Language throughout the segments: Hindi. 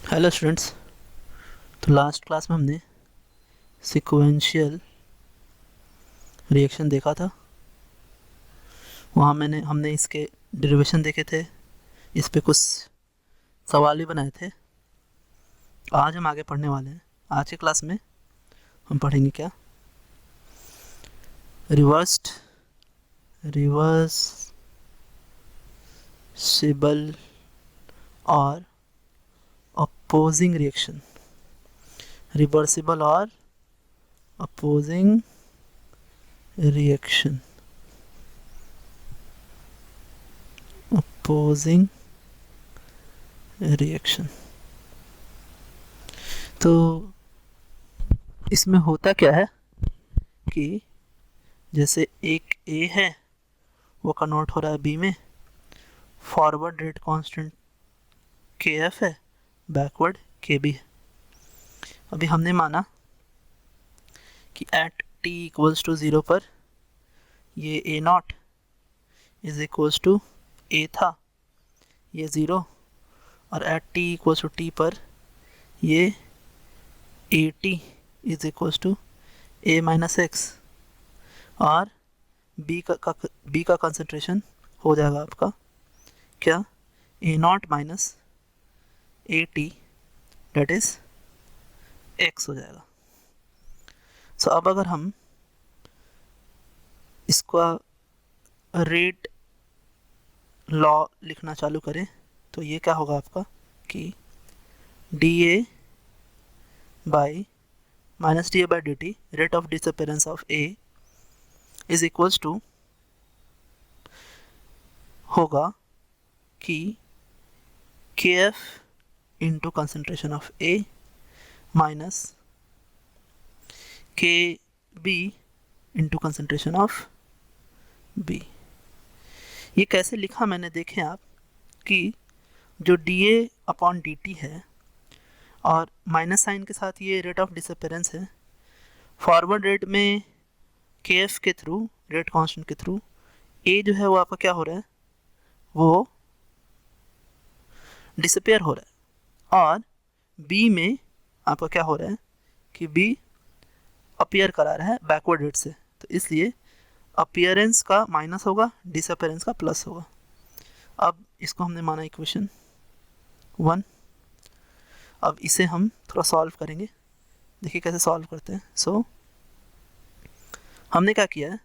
Hello students. तो लास्ट क्लास में हमने सिक्वेंशियल रिएक्शन देखा था। वहाँ हमने इसके डेरिवेशन देखे थे, इस पे कुछ सवाल भी बनाए थे। आज हम आगे पढ़ने वाले हैं। आज की क्लास में हम पढ़ेंगे क्या, रिवर्सिबल और अपोजिंग रिएक्शन। रिवर्सिबल और अपोजिंग रिएक्शन, अपोजिंग रिएक्शन। तो इसमें होता क्या है कि जैसे एक ए है वो कन्वर्ट हो रहा है बी में, forward rate constant K F है, बैकवर्ड के बी है। अभी हमने माना कि at T equals to zero पर ये A naught is equals to A था, ये ज़ीरो, और at T equals to T पर ये A T is equals to A minus X, और बी का कंसंट्रेशन हो जाएगा आपका क्या, A naught minus A T, that is X हो जाएगा। सो अब अगर हम इसका रेट लॉ लिखना चालू करें तो ये क्या होगा आपका कि D A by minus D A by D T, rate of disappearance of A is equals to होगा कि के F into concentration of A minus के B into concentration of B. ये कैसे लिखा मैंने, देखें आप कि जो D A upon D T है और माइनस साइन के साथ ये रेट ऑफ डिसअपेरेंस है, फॉरवर्ड रेट में के एफ के थ्रू, रेट कांस्टेंट के थ्रू ए जो है वो आपका क्या हो रहा है, वो डिसअपेयर हो रहा है, और बी में आपका क्या हो रहा है कि बी अपीयर करा रहा है बैकवर्ड रेट से, तो इसलिए अपीयरेंस का माइनस होगा, डिसअपेरेंस का प्लस होगा। अब इसको हमने माना इक्वेशन 1। अब इसे हम थोड़ा सॉल्व करेंगे, देखिए कैसे सॉल्व करते हैं। सो हमने क्या किया है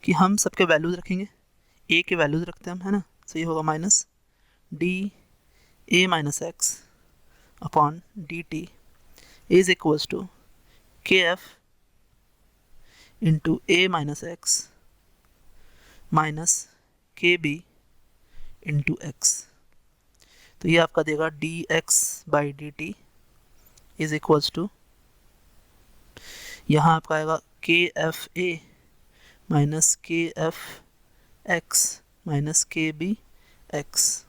कि हम सबके वैल्यूज़ रखेंगे, ए के वैल्यूज़ रखते हैं हम, है ना। सो ये होगा minus D a minus x upon D t is equals to के F into a minus x minus के बी इंटू एक्स। तो ये आपका देगा d x by D t is equals to, यहाँ आपका आएगा k F a minus k f x minus के b x.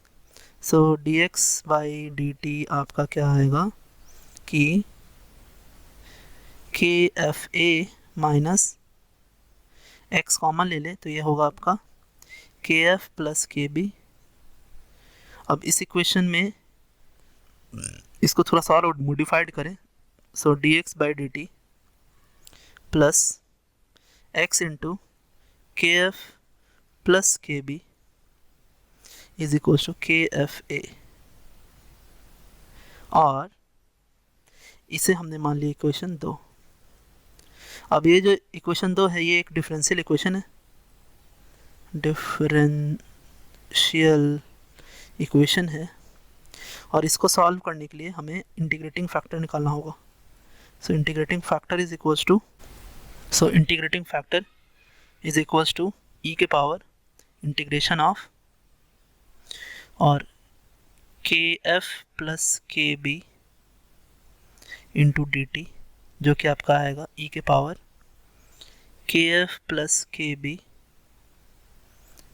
So D x by D t आपका क्या आएगा कि के F a minus x common ले ले तो ये होगा आपका के एफ प्लस के बी। अब इस इक्वेशन में इसको थोड़ा सा और मॉडिफाइड करें, so D x by D T plus X into के एफ प्लस के बी इज इक्वल टू के एफ ए, और इसे हमने मान लिया इक्वेशन 2। अब ये जो इक्वेशन 2 है ये एक डिफरेंशियल इक्वेशन है, डिफरेंशियल इक्वेशन है, और इसको सॉल्व करने के लिए हमें इंटीग्रेटिंग फैक्टर निकालना होगा। So integrating factor is equals to, so integrating factor is equals to E के पावर इंटीग्रेशन ऑफ और के एफ प्लस के बी इंटू डी टी, जो कि आपका आएगा ई के पावर के एफ प्लस के बी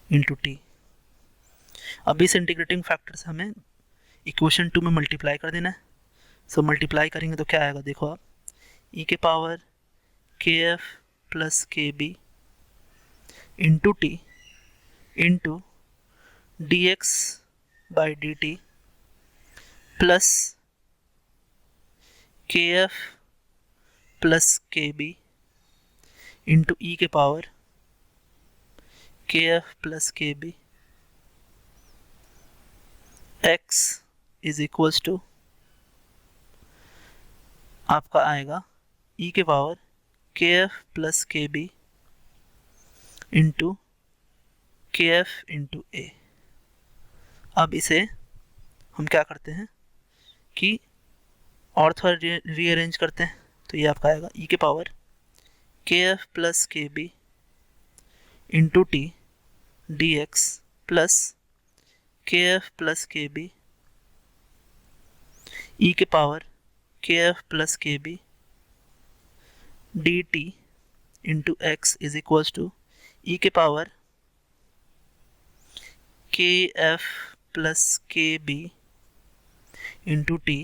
इंटू टी। अब इस इंटीग्रेटिंग फैक्टर से हमें इक्वेशन 2 में मल्टीप्लाई कर देना है। सो मल्टीप्लाई करेंगे तो क्या आएगा, देखो आप, ई के पावर के एफ प्लस के B into T into d x by D T plus के एफ प्लस के बी इंटू ई के पावर के एफ प्लस के b x is equals to आपका आएगा ई के पावर के एफ प्लस के बी इंटू के एफ इंटू ए। अब इसे हम क्या करते हैं कि और थोड़ा रीअरेंज करते हैं, तो ये आपका आएगा ई के पावर के एफ प्लस के B into T D X plus के एफ प्लस के बी ई के पावर के एफ प्लस के B D T into x is equals to E के पावर के एफ प्लस के बी इंटू टी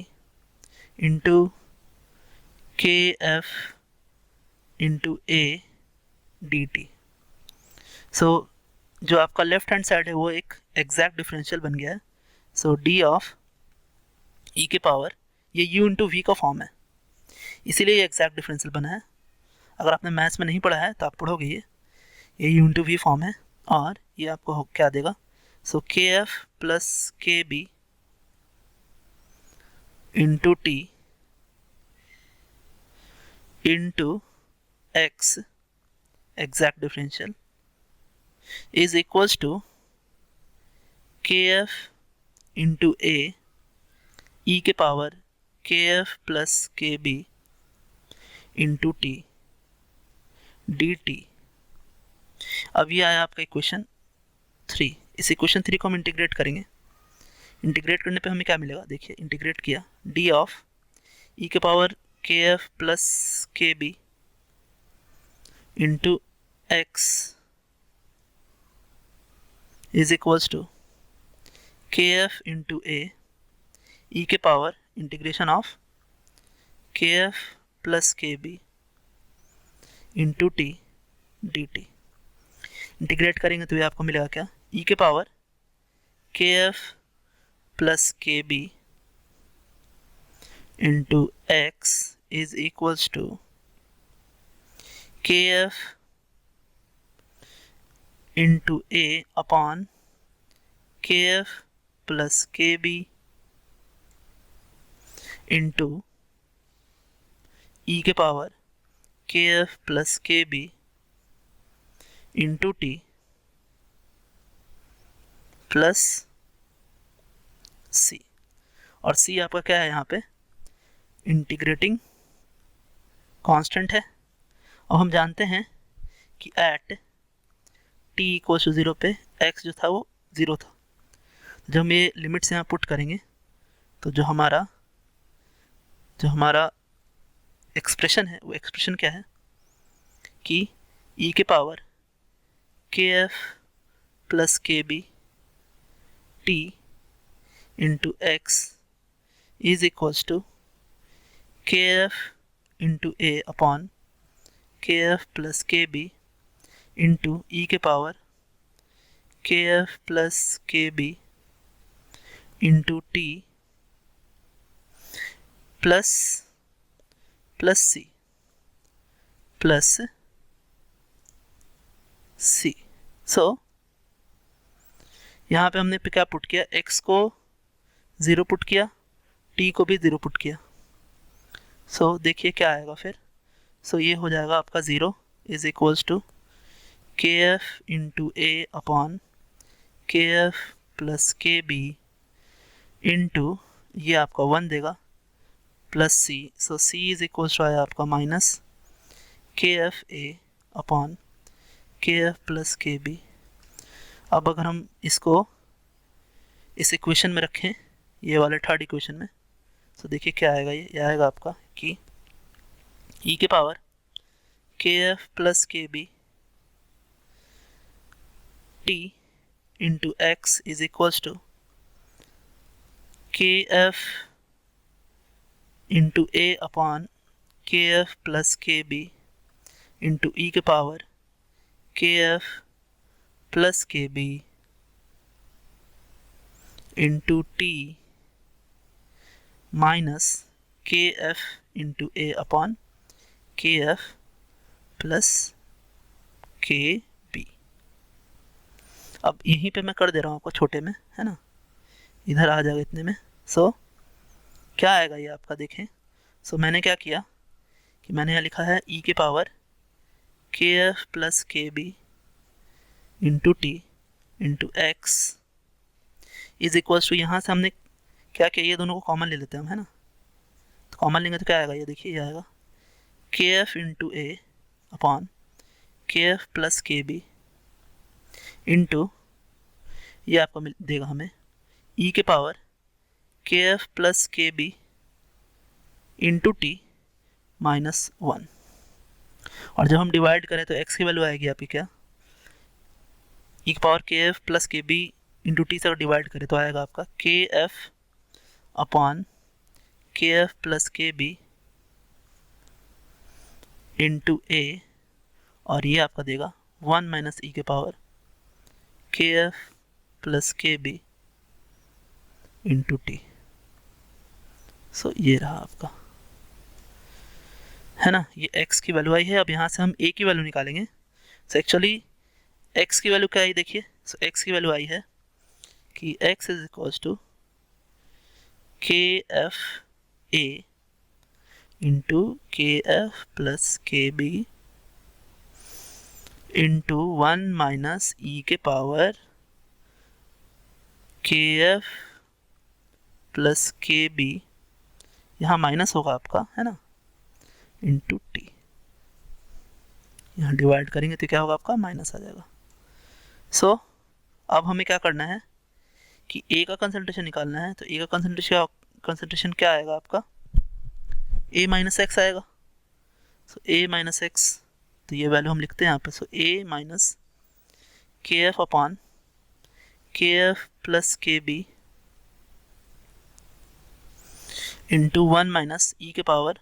इंटू के F into A D T. So जो आपका लेफ्ट हैंड साइड है वो एक एग्जैक्ट डिफरेंशियल बन गया है। सो डी ऑफ ई के पावर, ये u इंटू वी का फॉर्म है, इसीलिए ये एग्जैक्ट डिफरेंशियल बना है। अगर आपने मैथ्स में नहीं पढ़ा है तो आप पढ़ोगे ये u इंटू वी फॉर्म है, और ये आपको क्या देगा, सो के एफ प्लस के B into T into x exact differential is equals to kf into a e के पावर kf प्लस के B into T D t. अब ये आया आपका इक्वेशन 3। इस इक्वेशन 3 को हम इंटीग्रेट करेंगे। इंटीग्रेट करने पे हमें क्या मिलेगा, देखिए इंटीग्रेट किया डी ऑफ ई के पावर के एफ प्लस के B into X is equals to kf into a e के power integration of kf plus के B into T D T. Integrate करेंगे तो ये आपको मिलेगा क्या, e के पावर kf प्लस के B into x is equals to kf into A upon के एफ प्लस के बी इंटू ई के पावर के एफ प्लस के बी इंटू टी प्लस सी। और सी आपका क्या है, यहाँ पे इंटीग्रेटिंग कांस्टेंट है, और हम जानते हैं कि एट t इक्वल्स टू 0 पे x जो था वो 0 था। जब हम ये लिमिट्स यहाँ पुट करेंगे तो जो हमारा एक्सप्रेशन है वो एक्सप्रेशन क्या है कि e के पावर के एफ प्लस के b t into x is equals to के एफ इंटू ए अपॉन के एफ प्लस के बी इंटू ई के पावर के एफ प्लस के B into T plus c so यहाँ पे हमने क्या पुट किया, x को 0 पुट किया, t को भी 0 पुट किया। सो देखिए क्या आएगा फिर, सो ये हो जाएगा आपका 0 इज इक्वल्स टू के एफ इंटू ए अपॉन के एफ प्लस के बी इंटू ये आपका 1 देगा plus c. So c is equals to आया आपका minus k F a upon के एफ प्लस के बी। अब अगर हम इसको इस इक्वेशन में रखें, ये वाले थर्ड इक्वेशन में, तो देखिए क्या आएगा, ये आएगा आपका कि ई के पावर के एफ प्लस के B t into x is equals to kf into a upon kf plus kb into e के power kf plus kb into t minus k F into ए अपॉन के एफ प्लस के बी। अब यहीं पे मैं कर दे रहा हूँ आपको छोटे में, है ना, इधर आ जाएगा इतने में। सो क्या आएगा ये आपका, देखें। सो मैंने क्या किया कि मैंने यहाँ लिखा है ई के पावर के एफ प्लस के B into T into x is equals to, यहाँ से हमने क्या किया, ये दोनों को कॉमन ले लेते हैं हम, है ना। तो कॉमन लेंगे तो क्या आएगा, ये देखिए ये आएगा के एफ इंटू ए अपॉन के एफ प्लस के बी इंटू, ये आपको देगा हमें ई के पावर के एफ प्लस के बी इंटू टी माइनस 1। और जब हम डिवाइड करें तो x की वैल्यू आएगी आपकी क्या, ई की पावर के एफ प्लस के बी इंटू टी से डिवाइड करें तो आएगा आपका के एफ अपॉन के एफ प्लस के बी इंटू ए, और ये आपका देगा 1 माइनस ई के पावर के एफ प्लस के बी इंटू टी। सो ये रहा आपका, है ना, ये x की वैल्यू आई है। अब यहाँ से हम a की वैल्यू निकालेंगे। सो एक्चुअली x की वैल्यू क्या आई, देखिए। सो x की वैल्यू आई है कि x इज इक्वल्स टू के एफ ए इंटू के एफ प्लस के बी इंटू 1 माइनस ई के पावर के एफ प्लस के बी, यहाँ माइनस होगा आपका, है ना, इंटू टी। यहाँ डिवाइड करेंगे तो क्या होगा आपका, माइनस आ जाएगा। सो अब हमें क्या करना है कि ए का कंसंट्रेशन निकालना है। तो ए का कंसंट्रेशन क्या आएगा आपका, ए माइनस एक्स आएगा। सो ए माइनस एक्स, तो ये वैल्यू हम लिखते हैं यहाँ पे। सो ए माइनस के एफ अपॉन के एफ प्लस के बी इंटू 1 माइनस ई के power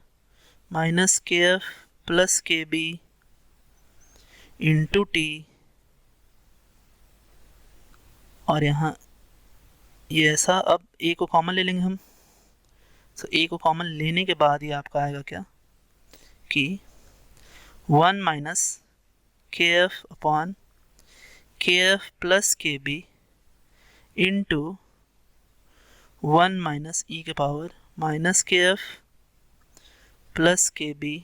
minus k F plus के बी इंटू टी, और यहाँ ये ऐसा। अब ए को कॉमन ले लेंगे हम। सो ए को कॉमन लेने के बाद ये आपका आएगा क्या कि 1 माइनस के एफ अपॉन के एफ प्लस के बी इंटू 1 माइनस ई के power minus k F plus के बी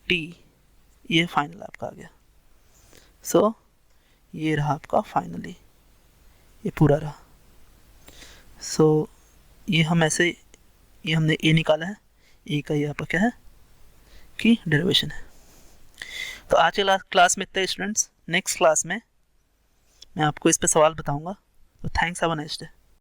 टी, ये फाइनल आपका आ गया। सो ये रहा आपका फाइनली, ये पूरा रहा। सो ये हम ऐसे, ये हमने ए निकाला है, ए का ये आपका क्या है कि डेरिवेशन है। तो आज के क्लास में इतना स्टूडेंट्स, नेक्स्ट क्लास में मैं आपको इस पे सवाल बताऊंगा। तो thanks, have a nice day.